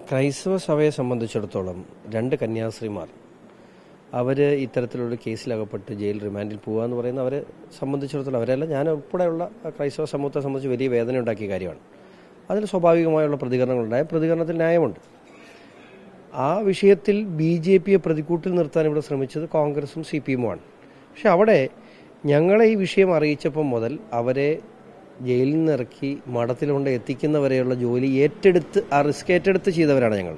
ക്രൈസ്തവ സഭയെ സംബന്ധിച്ചിടത്തോളം രണ്ട് കന്യാസ്ത്രീമാർ അവർ ഇത്തരത്തിലുള്ള കേസിലകപ്പെട്ട് ജയിൽ റിമാൻഡിൽ പോകുക എന്ന് പറയുന്നത് അവരെ സംബന്ധിച്ചിടത്തോളം അവരല്ല ഞാൻ ഉൾപ്പെടെയുള്ള ക്രൈസ്തവ സമൂഹത്തെ സംബന്ധിച്ച് വലിയ വേദന ഉണ്ടാക്കിയ കാര്യമാണ്. അതിൽ സ്വാഭാവികമായുള്ള പ്രതികരണങ്ങളുണ്ടായ പ്രതികരണത്തിൽ ന്യായമുണ്ട്. ആ വിഷയത്തിൽ BJPയെ പ്രതിക്കൂട്ടിൽ നിർത്താൻ ഇവിടെ ശ്രമിച്ചത് കോൺഗ്രസും CPM-ഉമാണ്. പക്ഷെ അവിടെ ഞങ്ങളെ ഈ വിഷയം അറിയിച്ചപ്പോൾ മുതൽ അവരെ ജയിലിൽ നിന്ന് ഇറക്കി മഠത്തിൽ കൊണ്ട് എത്തിക്കുന്നവരെയുള്ള ജോലി ഏറ്റെടുത്ത് ആ റിസ്ക് ഏറ്റെടുത്ത് ചെയ്തവരാണ് ഞങ്ങൾ.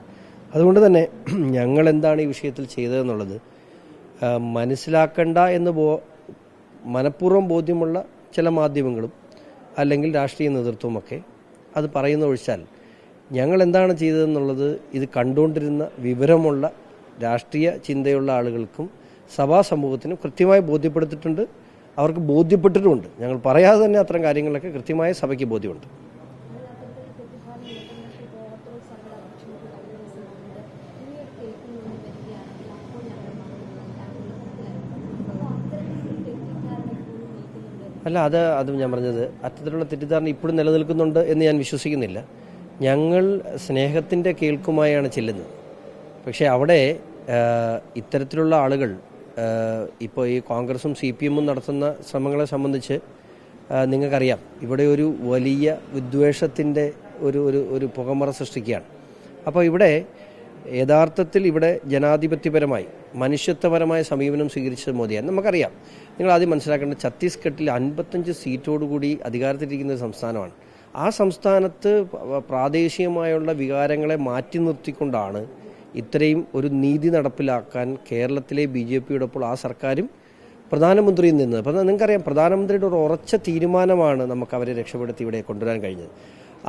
അതുകൊണ്ട് തന്നെ ഞങ്ങൾ എന്താണ് ഈ വിഷയത്തിൽ ചെയ്തതെന്നുള്ളത് മനസ്സിലാക്കണ്ട എന്ന് മനഃപൂർവ്വം ബോധ്യമുള്ള ചില മാധ്യമങ്ങളും അല്ലെങ്കിൽ രാഷ്ട്രീയ നേതൃത്വമൊക്കെ അത് പറയുന്ന ഒഴിച്ചാൽ ഞങ്ങൾ എന്താണ് ചെയ്തതെന്നുള്ളത് ഇത് കണ്ടുകൊണ്ടിരുന്ന വിവരമുള്ള രാഷ്ട്രീയ ചിന്തയുള്ള ആളുകൾക്കും സഭാ സമൂഹത്തിനും കൃത്യമായി ബോധ്യപ്പെടുത്തിയിട്ടുണ്ട്. അവർക്ക് ബോധ്യപ്പെട്ടിട്ടുമുണ്ട്. ഞങ്ങൾ പറയാതെ തന്നെ അത്തരം കാര്യങ്ങളൊക്കെ കൃത്യമായ സഭയ്ക്ക് ബോധ്യമുണ്ട്. അല്ല, അത് ഞാൻ പറഞ്ഞത് അത്തരത്തിലുള്ള തെറ്റിദ്ധാരണ ഇപ്പോഴും നിലനിൽക്കുന്നുണ്ട് എന്ന് ഞാൻ വിശ്വസിക്കുന്നില്ല. ഞങ്ങൾ സ്നേഹത്തിൻ്റെ കേൾക്കുമായാണ് ചെല്ലുന്നത്. പക്ഷേ അവിടെ ഇത്തരത്തിലുള്ള ആളുകൾ ഇപ്പോൾ ഈ കോൺഗ്രസും CPM-ഉം നടത്തുന്ന ശ്രമങ്ങളെ സംബന്ധിച്ച് നിങ്ങൾക്കറിയാം, ഇവിടെ ഒരു വലിയ വിദ്വേഷത്തിൻ്റെ ഒരു പുകമറ സൃഷ്ടിക്കുകയാണ്. അപ്പോൾ ഇവിടെ യഥാർത്ഥത്തിൽ ഇവിടെ ജനാധിപത്യപരമായി മനുഷ്യത്വപരമായ സമീപനം സ്വീകരിച്ചത് മോദിയാണ്. നമുക്കറിയാം, നിങ്ങൾ ആദ്യം മനസ്സിലാക്കേണ്ടത് ഛത്തീസ്ഗഡിൽ 55 സീറ്റോടുകൂടി അധികാരത്തിലിരിക്കുന്ന ഒരു സംസ്ഥാനമാണ്. ആ സംസ്ഥാനത്ത് പ്രാദേശികമായുള്ള വികാരങ്ങളെ മാറ്റി നിർത്തിക്കൊണ്ടാണ് ഇത്രയും ഒരു നീതി നടപ്പിലാക്കാൻ കേരളത്തിലെ BJPയോടൊപ്പം ആ സർക്കാരും പ്രധാനമന്ത്രിയിൽ നിന്ന്. അപ്പം നിങ്ങൾക്കറിയാം, പ്രധാനമന്ത്രിയുടെ ഒരു ഉറച്ച തീരുമാനമാണ് നമുക്ക് അവരെ രക്ഷപ്പെടുത്തി ഇവിടെ കൊണ്ടുവരാൻ കഴിഞ്ഞത്.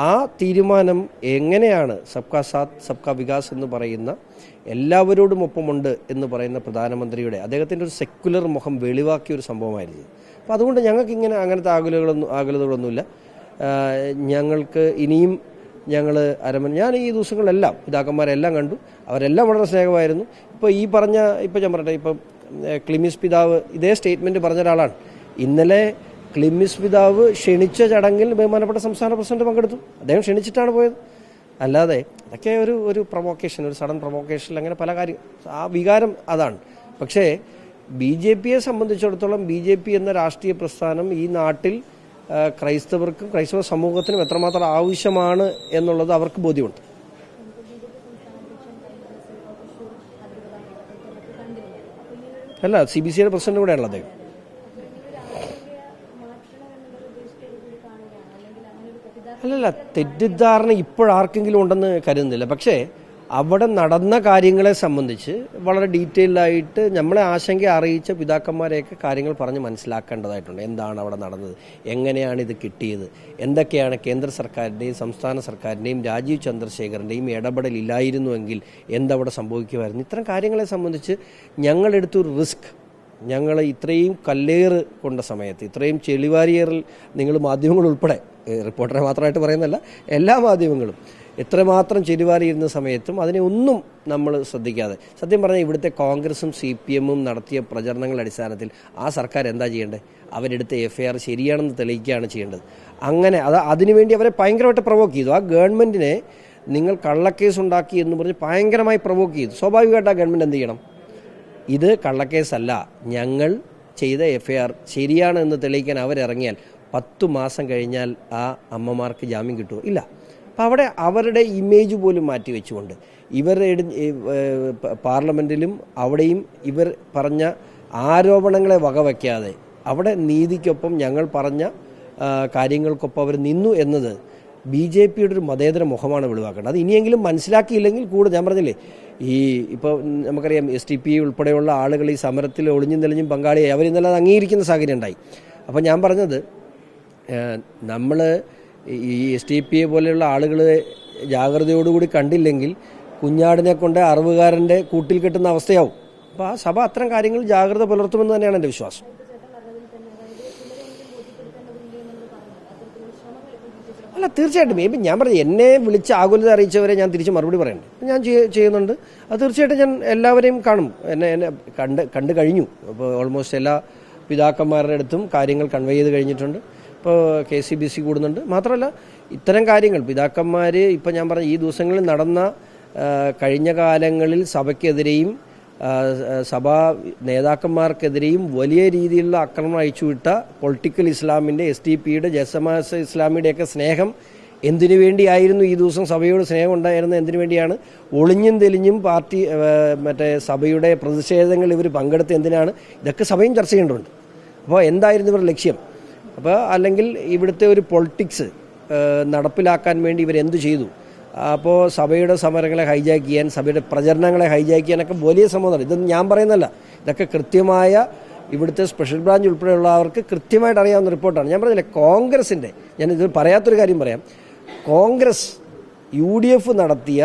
ആ തീരുമാനം എങ്ങനെയാണ് സബ്കാ സാത്ത് സബ്കാ വികാസ് എന്ന് പറയുന്ന എല്ലാവരോടും ഒപ്പമുണ്ട് എന്ന് പറയുന്ന പ്രധാനമന്ത്രിയുടെ അദ്ദേഹത്തിൻ്റെ ഒരു സെക്കുലർ മുഖം വെളിവാക്കിയ ഒരു സംഭവമായിരുന്നു. അപ്പം അതുകൊണ്ട് ഞങ്ങൾക്ക് അങ്ങനത്തെ ആകുലതകളൊന്നുമില്ല. ഞങ്ങൾക്ക് ഇനിയും ഞാൻ ഈ ദിവസങ്ങളെല്ലാം പിതാക്കന്മാരെല്ലാം കണ്ടു. അവരെല്ലാം വളരെ സ്നേഹമായിരുന്നു. ഇപ്പോൾ ഞാൻ പറയട്ടെ, ഇപ്പം ക്ലിമിസ് പിതാവ് ഇതേ സ്റ്റേറ്റ്മെൻറ്റ് പറഞ്ഞ ഒരാളാണ്. ഇന്നലെ ക്ലിമിസ് പിതാവ് ക്ഷണിച്ച ചടങ്ങിൽ ബഹുമാനപ്പെട്ട സംസ്ഥാന പ്രസിഡന്റ് പങ്കെടുത്തു. അദ്ദേഹം ക്ഷണിച്ചിട്ടാണ് പോയത്. അല്ലാതെ അതൊക്കെ ഒരു പ്രൊവോക്കേഷൻ, ഒരു സഡൻ പ്രൊവോക്കേഷൻ, അങ്ങനെ പല കാര്യം, ആ വികാരം അതാണ്. പക്ഷേ BJPയെ സംബന്ധിച്ചിടത്തോളം BJP എന്ന രാഷ്ട്രീയ പ്രസ്ഥാനം ഈ നാട്ടിൽ ക്രൈസ്തവർക്കും ക്രൈസ്തവ സമൂഹത്തിനും എത്രമാത്രം ആവശ്യമാണ് എന്നുള്ളത് അവർക്ക് ബോധ്യമുണ്ട്. അല്ല, CBCയുടെ പ്രസിഡന്റ് കൂടെയാണല്ലോ അദ്ദേഹം. അല്ലല്ല, തെറ്റിദ്ധാരണ ഇപ്പോഴാർക്കെങ്കിലും ഉണ്ടെന്ന് കരുതുന്നില്ല. പക്ഷേ അവിടെ നടന്ന കാര്യങ്ങളെ സംബന്ധിച്ച് വളരെ ഡീറ്റെയിൽഡായിട്ട് നമ്മളെ ആശങ്ക അറിയിച്ച പിതാക്കന്മാരെയൊക്കെ കാര്യങ്ങൾ പറഞ്ഞ് മനസ്സിലാക്കേണ്ടതായിട്ടുണ്ട്. എന്താണ് അവിടെ നടന്നത്, എങ്ങനെയാണ് ഇത് കിട്ടിയത്, എന്തൊക്കെയാണ് കേന്ദ്ര സർക്കാരിൻ്റെയും സംസ്ഥാന സർക്കാരിൻ്റെയും രാജീവ് ചന്ദ്രശേഖറിൻ്റെയും ഇടപെടലില്ലായിരുന്നുവെങ്കിൽ എന്തവിടെ സംഭവിക്കുമായിരുന്നു. ഇത്തരം കാര്യങ്ങളെ സംബന്ധിച്ച് ഞങ്ങളെടുത്തൊരു റിസ്ക്, ഞങ്ങൾ ഇത്രയും കല്ലേറ് കൊണ്ട സമയത്ത്, ഇത്രയും ചെളിവാരിയേറിൽ നിങ്ങൾ മാധ്യമങ്ങൾ ഉൾപ്പെടെ, റിപ്പോർട്ടറെ മാത്രമായിട്ട് പറയുന്നതല്ല, എല്ലാ മാധ്യമങ്ങളും എത്രമാത്രം ചെരുവാരിയിരുന്ന സമയത്തും അതിനെ ഒന്നും നമ്മൾ ശ്രദ്ധിക്കാതെ, സത്യം പറഞ്ഞാൽ ഇവിടുത്തെ കോൺഗ്രസും CPM-ഉം നടത്തിയ പ്രചരണങ്ങളുടെ അടിസ്ഥാനത്തിൽ ആ സർക്കാർ എന്താ ചെയ്യേണ്ടത്? അവരെടുത്ത FIR ശരിയാണെന്ന് തെളിയിക്കുകയാണ് ചെയ്യേണ്ടത്. അങ്ങനെ അതിനുവേണ്ടി അവരെ ഭയങ്കരമായിട്ട് പ്രൊവോക്ക് ചെയ്തു. ആ ഗവൺമെൻറ്റിനെ നിങ്ങൾ കള്ളക്കേസ് ഉണ്ടാക്കി എന്ന് പറഞ്ഞ് ഭയങ്കരമായി പ്രൊവോക്ക് ചെയ്തു. സ്വാഭാവികമായിട്ട് ആ ഗവൺമെൻറ് എന്ത് ചെയ്യണം? ഇത് കള്ളക്കേസല്ല, ഞങ്ങൾ ചെയ്ത FIR ശരിയാണ് എന്ന് തെളിയിക്കാൻ അവരിറങ്ങിയാൽ 10 മാസം കഴിഞ്ഞാൽ ആ അമ്മമാർക്ക് ജാമ്യം കിട്ടുമോ? ഇല്ല. അപ്പം അവിടെ അവരുടെ ഇമേജ് പോലും മാറ്റി വെച്ചുകൊണ്ട് ഇവരുടെ പാർലമെൻറ്റിലും അവിടെയും ഇവർ പറഞ്ഞ ആരോപണങ്ങളെ വകവയ്ക്കാതെ അവിടെ നീതിക്കൊപ്പം ഞങ്ങൾ പറഞ്ഞ കാര്യങ്ങൾക്കൊപ്പം അവർ നിന്നു എന്നത് BJPയുടെ ഒരു മതേതര മുഖമാണ് വെളിവാക്കേണ്ടത്. അത് ഇനിയെങ്കിലും മനസ്സിലാക്കിയില്ലെങ്കിൽ കൂടെ, ഞാൻ പറഞ്ഞില്ലേ, ഇപ്പോൾ നമുക്കറിയാം STP ഉൾപ്പെടെയുള്ള ആളുകൾ ഈ സമരത്തിൽ ഒളിഞ്ഞും തെളിഞ്ഞും പങ്കാളിയായി അവരിന്നലെ അത് അംഗീകരിക്കുന്ന സാഹചര്യം ഉണ്ടായി. അപ്പോൾ ഞാൻ പറഞ്ഞത്, നമ്മൾ ഈ STPയെ പോലെയുള്ള ആളുകളെ ജാഗ്രതയോടുകൂടി കണ്ടില്ലെങ്കിൽ കുഞ്ഞാടിനെ കൊണ്ട് അറിവുകാരൻ്റെ കൂട്ടിൽ കെട്ടുന്ന അവസ്ഥയാവും. അപ്പോൾ ആ സഭ അത്തരം കാര്യങ്ങൾ ജാഗ്രത പുലർത്തുമെന്ന് തന്നെയാണ് എൻ്റെ വിശ്വാസം. അല്ല, തീർച്ചയായിട്ടും. ഞാൻ പറഞ്ഞു, എന്നെ വിളിച്ച് ആകുലത അറിയിച്ചവരെ ഞാൻ തിരിച്ച് മറുപടി പറയണ്ടേ, ഞാൻ ചെയ്യുന്നുണ്ട്. അത് തീർച്ചയായിട്ടും ഞാൻ എല്ലാവരെയും കാണും. എന്നെ കണ്ടു കഴിഞ്ഞു. അപ്പോൾ ഓൾമോസ്റ്റ് എല്ലാ പിതാക്കന്മാരുടെ അടുത്തും കാര്യങ്ങൾ കൺവേ ചെയ്ത് കഴിഞ്ഞിട്ടുണ്ട്. ഇപ്പോൾ KCBC കൂടുന്നുണ്ട്. മാത്രമല്ല ഇത്തരം കാര്യങ്ങൾ പിതാക്കന്മാർ ഇപ്പം ഞാൻ പറഞ്ഞ ഈ ദിവസങ്ങളിൽ നടന്ന കഴിഞ്ഞ കാലങ്ങളിൽ സഭയ്ക്കെതിരെയും സഭാ നേതാക്കന്മാർക്കെതിരെയും വലിയ രീതിയിലുള്ള ആക്രമണം അയച്ചുവിട്ട പൊളിറ്റിക്കൽ ഇസ്ലാമിൻ്റെ SDP-യുടെ ജസമാസ് ഇസ്ലാമിയുടെയൊക്കെ സ്നേഹം എന്തിനു വേണ്ടിയായിരുന്നു ഈ ദിവസം സഭയോട് സ്നേഹം ഉണ്ടായിരുന്നത്? എന്തിനു വേണ്ടിയാണ്? ഒളിഞ്ഞും തെളിഞ്ഞും പാർട്ടി സഭയുടെ പ്രതിഷേധങ്ങൾ ഇവർ പങ്കെടുത്ത് എന്തിനാണ്? ഇതൊക്കെ സഭയും ചർച്ച ചെയ്യേണ്ടതുണ്ട്. അപ്പോൾ എന്തായിരുന്നു ഇവരുടെ ലക്ഷ്യം? അപ്പോൾ അല്ലെങ്കിൽ ഇവിടുത്തെ ഒരു പൊളിറ്റിക്സ് നടപ്പിലാക്കാൻ വേണ്ടി ഇവരെന്തു ചെയ്തു? അപ്പോൾ സഭയുടെ സമരങ്ങളെ ഹൈജാക്ക് ചെയ്യാൻ, സഭയുടെ പ്രചരണങ്ങളെ ഹൈജാക്ക് ചെയ്യാനൊക്കെ വലിയ ശ്രമമാണ്. ഇതൊന്നും ഞാൻ പറയുന്നതല്ല, ഇതൊക്കെ കൃത്യമായ ഇവിടുത്തെ സ്പെഷ്യൽ ബ്രാഞ്ച് ഉൾപ്പെടെയുള്ളവർക്ക് കൃത്യമായിട്ട് അറിയാവുന്ന റിപ്പോർട്ടാണ്. ഞാൻ പറഞ്ഞില്ലേ, കോൺഗ്രസിൻ്റെ, ഞാനിത് പറയാത്തൊരു കാര്യം പറയാം. കോൺഗ്രസ് UDF നടത്തിയ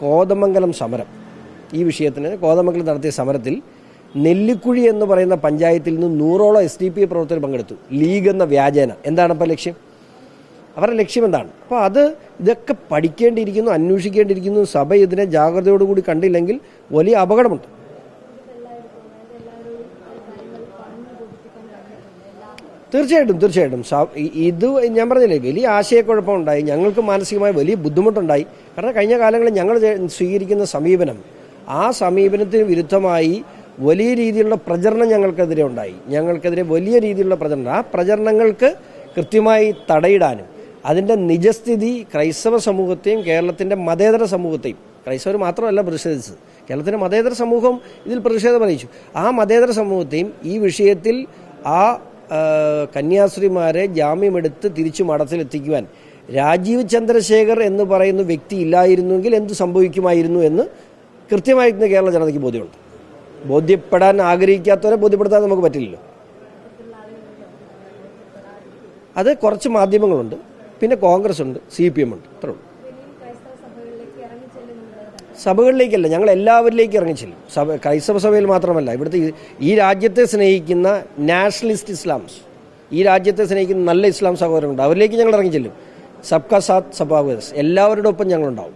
കോതമംഗലം സമരം, ഈ വിഷയത്തിന് കോതമംഗലം നടത്തിയ സമരത്തിൽ നെല്ലിക്കുഴി എന്ന് പറയുന്ന പഞ്ചായത്തിൽ നിന്ന് 100ഓളം SDP പ്രവർത്തകർ പങ്കെടുത്തു. ലീഗ് എന്ന വ്യാജേന. എന്താണ് അപ്പോൾ ലക്ഷ്യം? അവരുടെ ലക്ഷ്യം എന്താണ്? അപ്പോൾ ഇതൊക്കെ പഠിക്കേണ്ടിയിരിക്കുന്നു, അന്വേഷിക്കേണ്ടിയിരിക്കുന്നു. സഭ ഇതിനെ ജാഗ്രതയോടുകൂടി കണ്ടില്ലെങ്കിൽ വലിയ അപകടമുണ്ട്. തീർച്ചയായിട്ടും ഇത് ഞാൻ പറഞ്ഞില്ലേ, വലിയ ആശയക്കുഴപ്പമുണ്ടായി, ഞങ്ങൾക്ക് മാനസികമായി വലിയ ബുദ്ധിമുട്ടുണ്ടായി. കാരണം കഴിഞ്ഞ കാലങ്ങളിൽ ഞങ്ങൾ സ്വീകരിക്കുന്ന സമീപനം, ആ സമീപനത്തിന് വിരുദ്ധമായി വലിയ രീതിയിലുള്ള പ്രചരണം ഞങ്ങൾക്കെതിരെ ഉണ്ടായി. ഞങ്ങൾക്കെതിരെ വലിയ രീതിയിലുള്ള പ്രചരണം, ആ പ്രചരണങ്ങൾക്ക് കൃത്യമായി തടയിടാനും അതിൻ്റെ നിജസ്ഥിതി ക്രൈസ്തവ സമൂഹത്തെയും കേരളത്തിൻ്റെ മതേതര സമൂഹത്തെയും, ക്രൈസ്തവർ മാത്രമല്ല പ്രതിഷേധിച്ചത്, കേരളത്തിൻ്റെ മതേതര സമൂഹം ഇതിൽ പ്രതിഷേധം അറിയിച്ചു. ആ മതേതര സമൂഹത്തെയും ഈ വിഷയത്തിൽ ആ കന്യാസ്ത്രീമാരെ ജാമ്യമെടുത്ത് തിരിച്ചു മഠത്തിലെത്തിക്കുവാൻ രാജീവ് ചന്ദ്രശേഖർ എന്ന് പറയുന്ന വ്യക്തി ഇല്ലായിരുന്നുവെങ്കിൽ എന്ത് സംഭവിക്കുമായിരുന്നു എന്ന് കൃത്യമായിട്ട് കേരള ജനതയ്ക്ക് ബോധ്യമുണ്ട്. ബോധ്യപ്പെടാൻ ആഗ്രഹിക്കാത്തവരെ ബോധ്യപ്പെടുത്താൻ നമുക്ക് പറ്റില്ലല്ലോ. അത് കുറച്ച് മാധ്യമങ്ങളുണ്ട്, പിന്നെ കോൺഗ്രസ് ഉണ്ട്, CPM ഉണ്ട്, അത്രേ ഉള്ളൂ. സഭകളിലേക്കല്ല, ഞങ്ങൾ എല്ലാവരിലേക്കും ഇറങ്ങിച്ചെല്ലും. ക്രൈസ്തവ സഭയിൽ മാത്രമല്ല, ഇവിടുത്തെ ഈ രാജ്യത്തെ സ്നേഹിക്കുന്ന നാഷണലിസ്റ്റ് ഇസ്ലാംസ്, ഈ രാജ്യത്തെ സ്നേഹിക്കുന്ന നല്ല ഇസ്ലാം സഹോദരങ്ങളുണ്ട്, അവരിലേക്ക് ഞങ്ങൾ ഇറങ്ങിച്ചെല്ലും. സബ്കാ സാത്ത് സബ്കാ വികാസ്, എല്ലാവരുടെ ഒപ്പം ഞങ്ങളുണ്ടാവും.